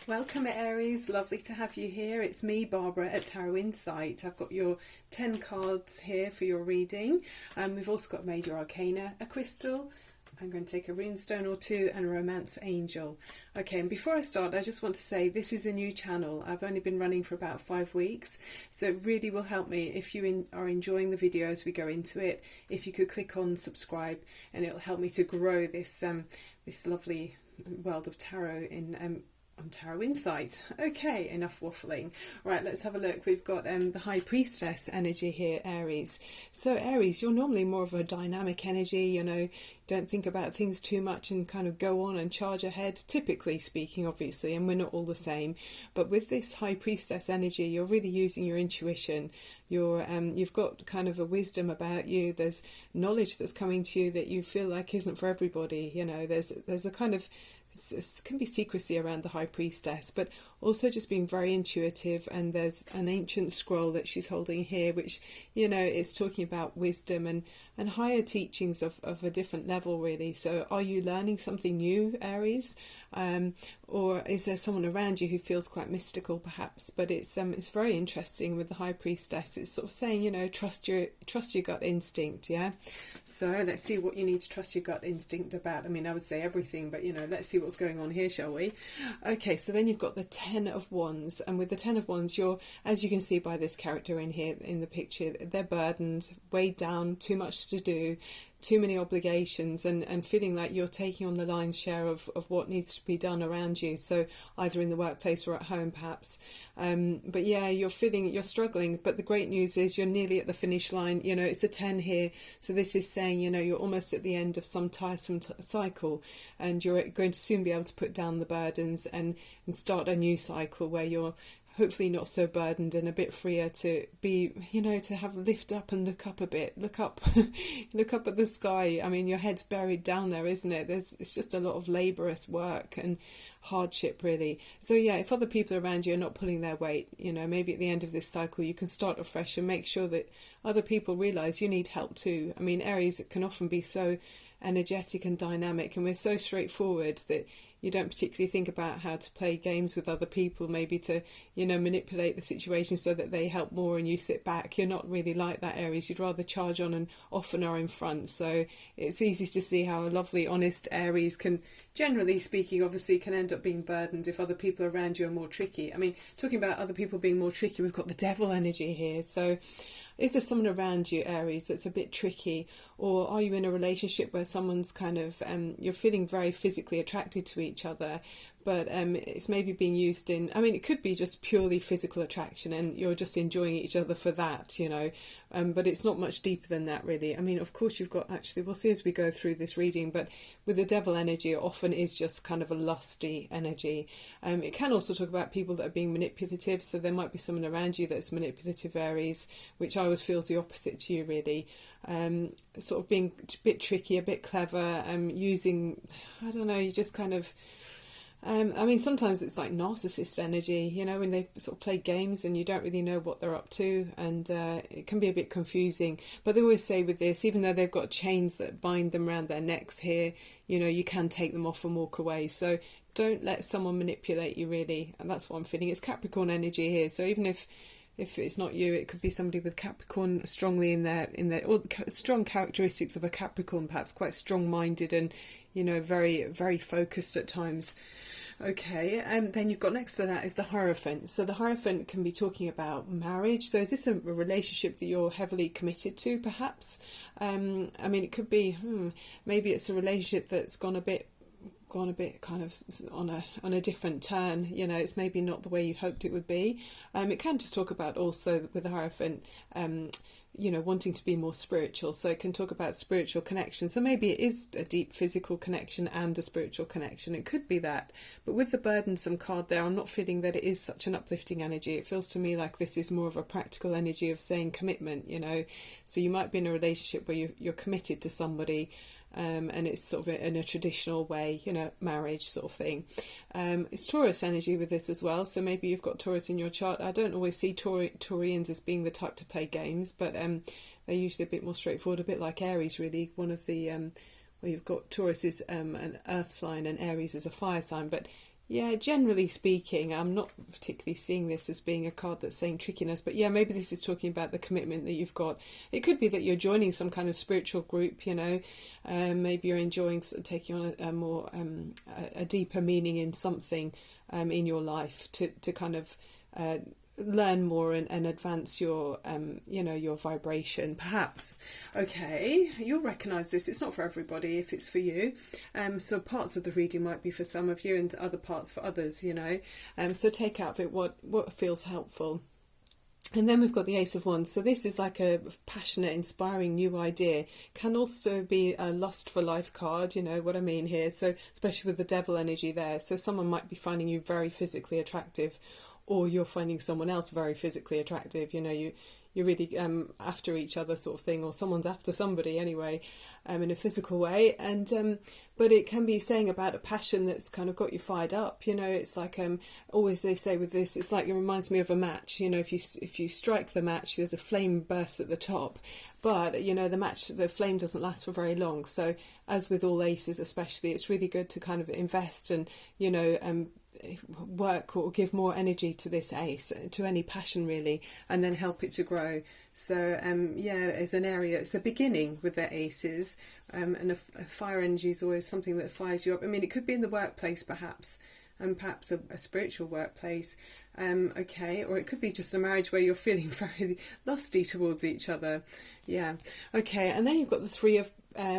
Welcome Aries, lovely to have you here. It's me, Barbara at Tarot Insight. I've got your 10 cards here for your reading. We've also got Major Arcana, a crystal. I'm going to take a runestone or two and a romance angel. Okay, and before I start, I just want to say this is a new channel. I've only been running for about 5 weeks, so it really will help me if you are enjoying the video as we go into it. If you could click on subscribe, and it'll help me to grow this this lovely world of tarot on Tarot Insight. Okay, enough waffling. Right, let's have a look. We've got the High Priestess energy here, Aries. So Aries, you're normally more of a dynamic energy, you know, don't think about things too much and kind of go on and charge ahead, typically speaking, obviously, and we're not all the same. But with this High Priestess energy, you're really using your intuition. You've got kind of a wisdom about you. There's knowledge that's coming to you that you feel like isn't for everybody. You know, there's a kind of can be secrecy around the High Priestess, but also just being very intuitive. And there's an ancient scroll that she's holding here, which, you know, is talking about wisdom and higher teachings of a different level, really. So are you learning something new, Aries? Or is there someone around you who feels quite mystical, perhaps? But it's very interesting with the High Priestess. It's sort of saying, you know, trust your gut instinct, yeah? So let's see what you need to trust your gut instinct about. I mean, I would say everything, but, you know, let's see what's going on here, shall we? Okay, so then you've got the Ten of Wands. And with the Ten of Wands, you're, as you can see by this character in here in the picture, they're burdened, weighed down, too much to do, too many obligations, and feeling like you're taking on the lion's share of what needs to be done around you, so either in the workplace or at home perhaps. But yeah, you're struggling, but the great news is you're nearly at the finish line. You know, it's a 10 here, so this is saying, you know, you're almost at the end of some tiresome cycle, and you're going to soon be able to put down the burdens and start a new cycle where you're hopefully not so burdened and a bit freer to be, you know, to have lift up and look up a bit, look up look up at the sky. I mean, your head's buried down there, isn't it? It's just a lot of laborious work and hardship, really. So yeah, if other people around you are not pulling their weight, you know, maybe at the end of this cycle you can start afresh and make sure that other people realize you need help too. I mean, Aries can often be so energetic and dynamic, and we're so straightforward that you don't particularly think about how to play games with other people, maybe to, you know, manipulate the situation so that they help more and you sit back. You're not really like that, Aries. You'd rather charge on and often are in front. So it's easy to see how a lovely, honest Aries can, generally speaking, obviously can end up being burdened if other people around you are more tricky. I mean, talking about other people being more tricky, we've got the devil energy here. So is there someone around you, Aries, that's a bit tricky? Or are you in a relationship where someone's kind of, you're feeling very physically attracted to each other, but it's maybe being used in, I mean, it could be just purely physical attraction and you're just enjoying each other for that, you know, but it's not much deeper than that, really. I mean, of course, you've got, actually, we'll see as we go through this reading, but with the devil energy, it often is just kind of a lusty energy. It can also talk about people that are being manipulative, so there might be someone around you that's manipulative, Aries, which I always feel is the opposite to you, really. Sort of being a bit tricky, a bit clever, using, I don't know, you just kind of, I mean, sometimes it's like narcissist energy, you know, when they sort of play games and you don't really know what they're up to, and it can be a bit confusing. But they always say with this, even though they've got chains that bind them around their necks here, you know, you can take them off and walk away. So don't let someone manipulate you, really. And that's what I'm feeling. It's Capricorn energy here. So even if it's not you, it could be somebody with Capricorn strongly in their or strong characteristics of a Capricorn, perhaps quite strong-minded and, you know, very, very focused at times. Okay, and then you've got next to that is the Hierophant. So the Hierophant can be talking about marriage. So is this a relationship that you're heavily committed to, perhaps? I mean, it could be, maybe it's a relationship that's gone a bit kind of on a different turn, you know, it's maybe not the way you hoped it would be. It can just talk about also with the Hierophant, you know, wanting to be more spiritual. So it can talk about spiritual connection. So maybe it is a deep physical connection and a spiritual connection. It could be that. But with the burdensome card there, I'm not feeling that it is such an uplifting energy. It feels to me like this is more of a practical energy of saying commitment, you know. So you might be in a relationship where you're committed to somebody, and it's sort of in a traditional way, you know, marriage sort of thing. It's Taurus energy with this as well, so maybe you've got Taurus in your chart. I don't always see Taurians as being the type to play games, but they're usually a bit more straightforward, a bit like Aries, really. One of the where you've got Taurus is an earth sign and Aries is a fire sign, but Yeah, generally speaking, I'm not particularly seeing this as being a card that's saying trickiness, but yeah, maybe this is talking about the commitment that you've got. It could be that you're joining some kind of spiritual group, maybe you're enjoying taking on a more a deeper meaning in something in your life to kind of learn more and advance your your vibration perhaps. Okay, you'll recognize this. It's not for everybody if it's for you, so parts of the reading might be for some of you and other parts for others, so take out of it what feels helpful. And then we've got the Ace of Wands. So this is like a passionate, inspiring new idea. Can also be a lust for life card, you know what I mean here. So especially with the devil energy there. So someone might be finding you very physically attractive, or you're finding someone else very physically attractive. You're really after each other sort of thing, or someone's after somebody anyway, in a physical way. And but it can be saying about a passion that's kind of got you fired up. It's like always they say with this, it's like it reminds me of a match. If you strike the match, there's a flame burst at the top, but the flame doesn't last for very long. So as with all aces especially, it's really good to kind of invest and work or give more energy to this ace, to any passion really, and then help it to grow. So as an area, it's a beginning with the aces, and a fire energy is always something that fires you up. I mean, it could be in the workplace perhaps, and perhaps a spiritual workplace, or it could be just a marriage where you're feeling very lusty towards each other. And then you've got the Three of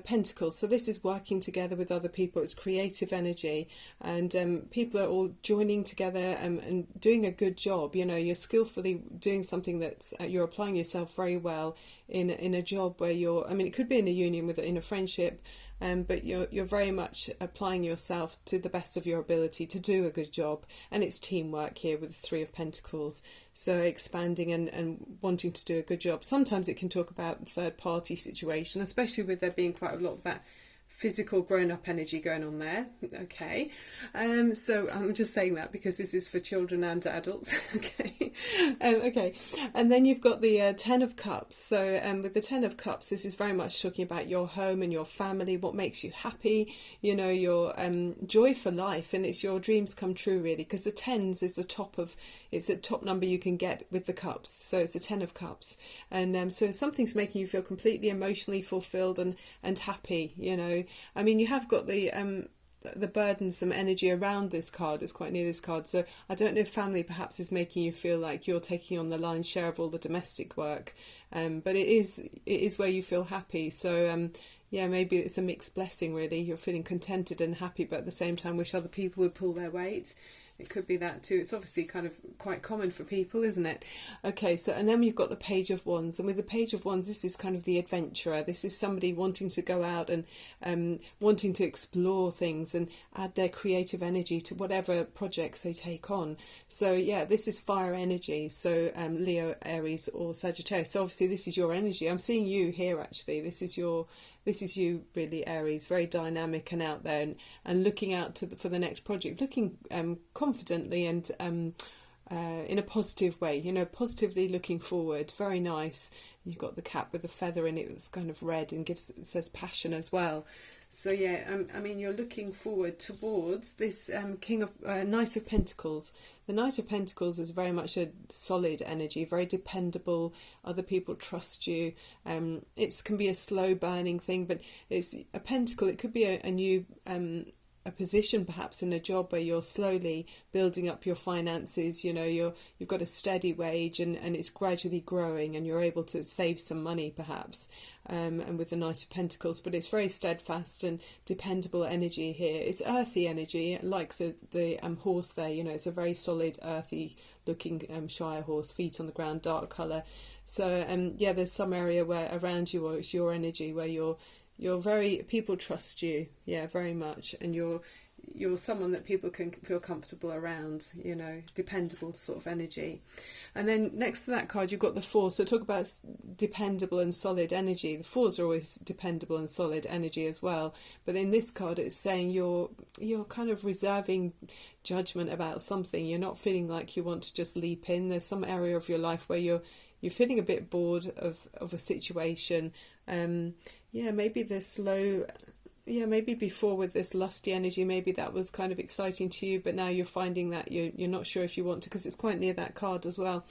Pentacles. So this is working together with other people. It's creative energy, and people are all joining together and doing a good job. You're skillfully doing something that's you're applying yourself very well in a job where it could be in a union in a friendship, but you're very much applying yourself to the best of your ability to do a good job. And it's teamwork here with the Three of Pentacles. So expanding and wanting to do a good job. Sometimes it can talk about third party situation, especially with there being quite a lot of that physical grown-up energy going on there. So I'm just saying that because this is for children and adults. And then you've got the Ten of Cups. So with the Ten of Cups, this is very much talking about your home and your family, what makes you happy, your joy for life, and it's your dreams come true really, because the tens is it's the top number you can get with the cups. So it's a Ten of Cups, and so something's making you feel completely emotionally fulfilled and happy. You have got the burdensome energy around this card. It's quite near this card. So I don't know if family perhaps is making you feel like you're taking on the lion's share of all the domestic work, but it is where you feel happy. So maybe it's a mixed blessing really. You're feeling contented and happy, but at the same time wish other people would pull their weight. It could be that too. It's obviously kind of quite common for people, isn't it? So and then we've got the Page of Wands, and with the Page of Wands, this is kind of the adventurer. This is somebody wanting to go out and wanting to explore things and add their creative energy to whatever projects they take on. So this is fire energy. So Leo, Aries, or Sagittarius. So obviously this is your energy. I'm seeing you here actually. This is you really, Aries, very dynamic and out there and looking out for the next project, looking confidently and in a positive way, positively looking forward. Very nice. You've got the cap with the feather in it that's kind of red and says passion as well. So you're looking forward towards this Knight of Pentacles. The Knight of Pentacles is very much a solid energy, very dependable. Other people trust you. It can be a slow burning thing, but it's a pentacle. It could be a new a position perhaps in a job where you're slowly building up your finances. You've got a steady wage and it's gradually growing, and you're able to save some money perhaps, and with the Knight of Pentacles, but it's very steadfast and dependable energy here. It's earthy energy, like the horse there. It's a very solid earthy looking Shire horse, feet on the ground, dark colour. So there's some area where around you, or it's your energy where you're people trust you, very much, and you're someone that people can feel comfortable around, dependable sort of energy. And then next to that card you've got the Four. So talk about dependable and solid energy. The Fours are always dependable and solid energy as well, but in this card it's saying you're kind of reserving judgment about something. You're not feeling like you want to just leap in. There's some area of your life where you're feeling a bit bored of a situation. Maybe the slow Yeah, maybe before with this lusty energy, maybe that was kind of exciting to you, but now you're finding that you're not sure if you want to, because it's quite near that card as well.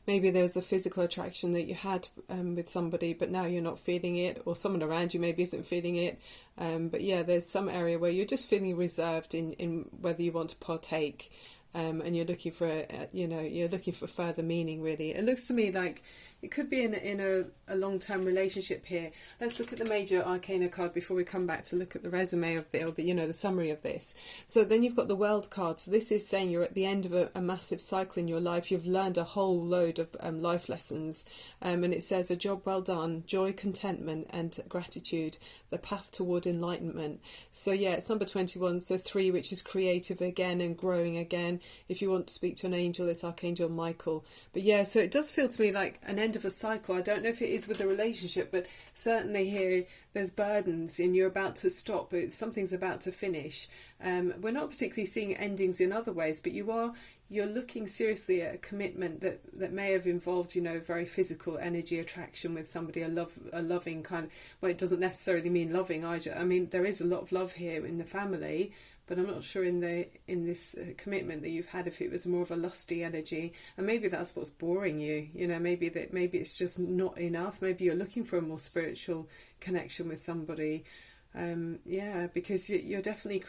Maybe there was a physical attraction that you had with somebody, but now you're not feeling it, or someone around you maybe isn't feeling it. But yeah, there's some area where you're just feeling reserved in whether you want to partake, and you're looking for you're looking for further meaning. Really, it looks to me like it could be in a long-term relationship here. Let's look at the major arcana card before we come back to look at the resume of the summary of this. So then you've got the World card. So this is saying you're at the end of a massive cycle in your life. You've learned a whole load of life lessons, and it says a job well done, joy, contentment, and gratitude. The path toward enlightenment. So yeah, it's number 21. So 3, which is creative again and growing again. If you want to speak to an angel, it's Archangel Michael. But yeah, so it does feel to me like an end of a cycle. I don't know if it is with a relationship, but certainly here there's burdens and you're about to stop, but something's about to finish. We're not particularly seeing endings in other ways, but you're looking seriously at a commitment that may have involved, very physical energy attraction with somebody, a loving kind of, well, it doesn't necessarily mean loving either. I mean, there is a lot of love here in the family, but I'm not sure in this commitment that you've had if it was more of a lusty energy, and maybe that's what's boring you. Maybe it's just not enough. Maybe you're looking for a more spiritual connection with somebody. Because you're definitely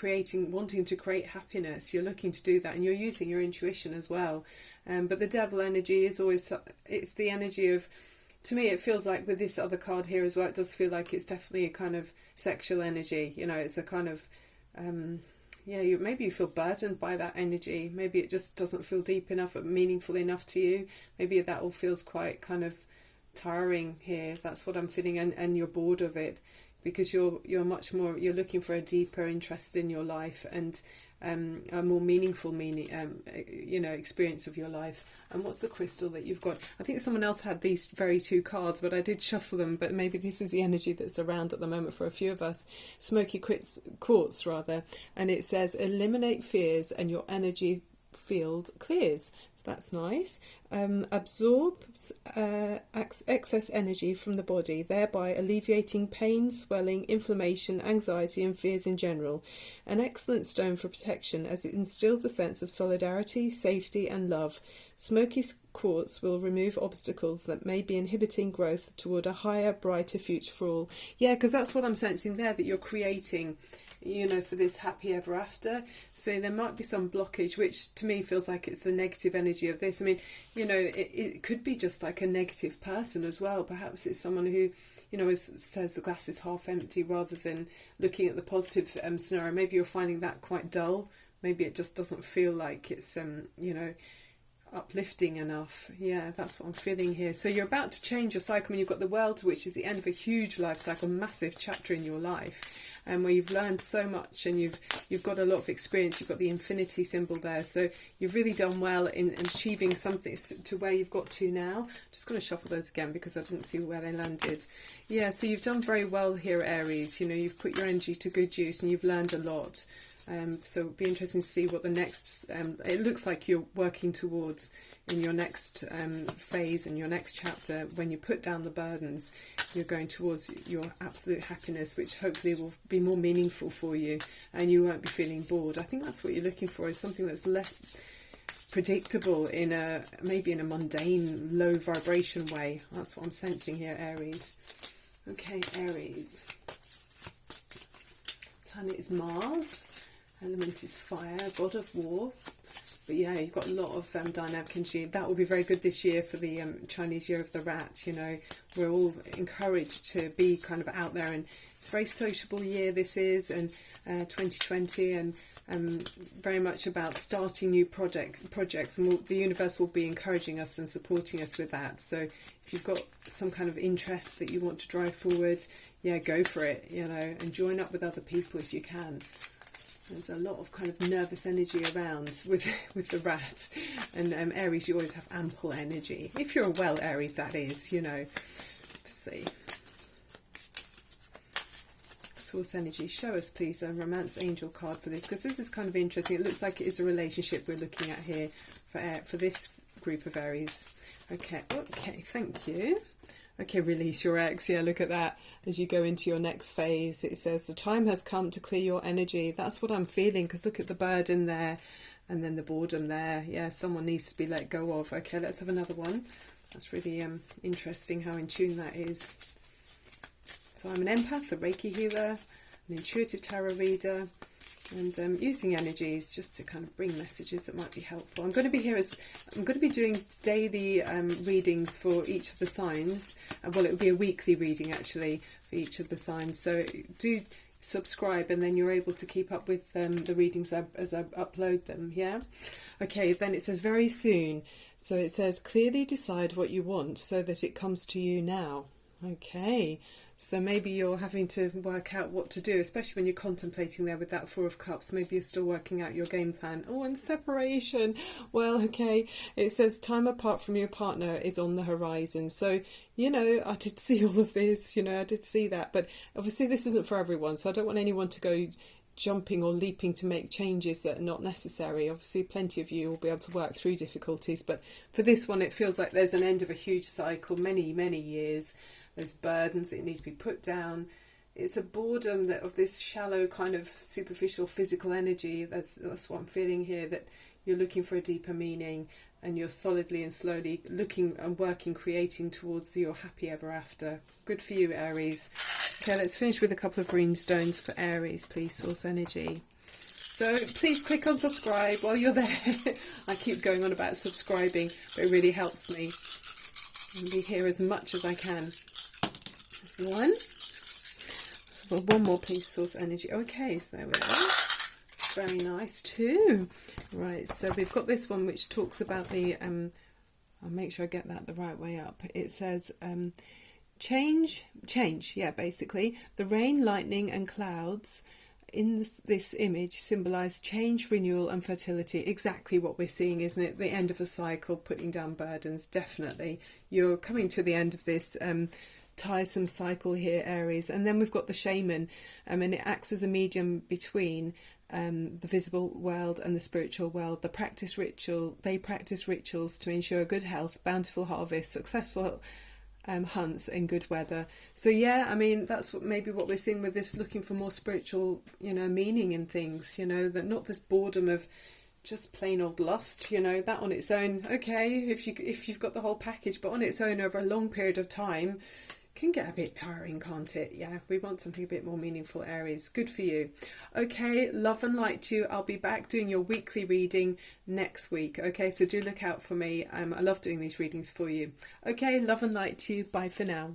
wanting to create happiness. You're looking to do that, and you're using your intuition as well. But the devil energy is always, it's the energy of, to me it feels like with this other card here as well, it does feel like it's definitely a kind of sexual energy. It's a kind of maybe you feel burdened by that energy. Maybe it just doesn't feel deep enough or meaningful enough to you. Maybe that all feels quite kind of tiring here. That's what I'm feeling, and you're bored of it, because you're much more, you're looking for a deeper interest in your life and a more meaningful experience of your life. And what's the crystal that you've got? I think someone else had these very 2 cards, but I did shuffle them, but maybe this is the energy that's around at the moment for a few of us. Smoky quartz rather, and it says eliminate fears and your energy field clears. So that's nice. Absorbs excess energy from the body, thereby alleviating pain, swelling, inflammation, anxiety and fears in general. An excellent stone for protection as it instills a sense of solidarity, safety and love. Smoky quartz will remove obstacles that may be inhibiting growth toward a higher, brighter future for all. Yeah, because that's what I'm sensing there, that you're creating for this happy ever after. So there might be some blockage, which to me feels like it's the negative energy of this. I mean, it could be just like a negative person as well. Perhaps it's someone who, says the glass is half empty rather than looking at the positive scenario. Maybe you're finding that quite dull. Maybe it just doesn't feel like it's, uplifting enough. Yeah, that's what I'm feeling here. So you're about to change your cycle. I mean, you've got the World, which is the end of a huge life cycle, massive chapter in your life, and where you've learned so much and you've got a lot of experience. You've got the infinity symbol there, so you've really done well in achieving something to where you've got to now. Just going to shuffle those again because I didn't see where they landed. Yeah, so you've done very well here, Aries. You've put your energy to good use and you've learned a lot. So it'll be interesting to see what the next, it looks like you're working towards in your next phase, in your next chapter. When you put down the burdens, you're going towards your absolute happiness, which hopefully will be more meaningful for you and you won't be feeling bored. I think that's what you're looking for, is something that's less predictable maybe in a mundane, low vibration way. That's what I'm sensing here, Aries. Okay, Aries. Planet is Mars. Element is fire, god of war. But yeah, you've got a lot of dynamic energy. That will be very good this year for the Chinese Year of the Rat. We're all encouraged to be kind of out there, and it's a very sociable year this is, and 2020, and very much about starting new projects, and the universe will be encouraging us and supporting us with that. So if you've got some kind of interest that you want to drive forward, yeah, go for it, and join up with other people if you can. There's a lot of kind of nervous energy around with the rat, and Aries, you always have ample energy. If you're a well Aries, that is, Let's see. Source energy, show us please a romance angel card for this, because this is kind of interesting. It looks like it is a relationship we're looking at here for this group of Aries. Okay, thank you. Okay, release your ex. Yeah, look at that. As you go into your next phase, it says the time has come to clear your energy. That's what I'm feeling, because look at the burden there and then the boredom there. Yeah, someone needs to be let go of. Okay, let's have another one. That's really interesting how in tune that is. So I'm an empath, a Reiki healer, an intuitive tarot reader, and using energies just to kind of bring messages that might be helpful. I'm going to be doing daily readings for each of the signs. Well, it will be a weekly reading actually for each of the signs. So do subscribe, and then you're able to keep up with the readings as I upload them. Yeah. Okay. Then it says very soon. So it says clearly decide what you want so that it comes to you now. Okay. So maybe you're having to work out what to do, especially when you're contemplating there with that Four of Cups. Maybe you're still working out your game plan. Oh, and separation. Well, okay. It says time apart from your partner is on the horizon. So, you know, I did see all of this, you know, I did see that. But obviously this isn't for everyone. So I don't want anyone to go jumping or leaping to make changes that are not necessary. Obviously plenty of you will be able to work through difficulties. But for this one, it feels like there's an end of a huge cycle, many, many years. There's burdens that need to be put down. It's a boredom that of this shallow kind of superficial physical energy. That's what I'm feeling here, that you're looking for a deeper meaning, and you're solidly and slowly looking and working, creating towards your happy ever after. Good for you, Aries. Okay, let's finish with a couple of green stones for Aries, please, source energy. So please click on subscribe while you're there. I keep going on about subscribing, but it really helps me. I'll be here as much as I can. One. Well, one more, please, source energy. Okay, so there we go. Very nice. Two. Right, so we've got this one which talks about the I'll make sure I get that the right way up. It says change, yeah, basically. The rain, lightning and clouds in this image symbolise change, renewal and fertility. Exactly what we're seeing, isn't it? The end of a cycle, putting down burdens, definitely. You're coming to the end of this tiresome cycle here, Aries. And then we've got the shaman, and it acts as a medium between the visible world and the spiritual world. They practice rituals to ensure good health, bountiful harvest, successful hunts and good weather. So yeah, I mean, that's maybe what we're seeing with this, looking for more spiritual, you know, meaning in things, you know, that not this boredom of just plain old lust, you know, that on its own, okay, if you've got the whole package, but on its own over a long period of time can get a bit tiring, can't it? Yeah, we want something a bit more meaningful, Aries. Good for you. Okay, love and light to you. I'll be back doing your weekly reading next week. Okay, so do look out for me. I love doing these readings for you. Okay, love and light to you. Bye for now.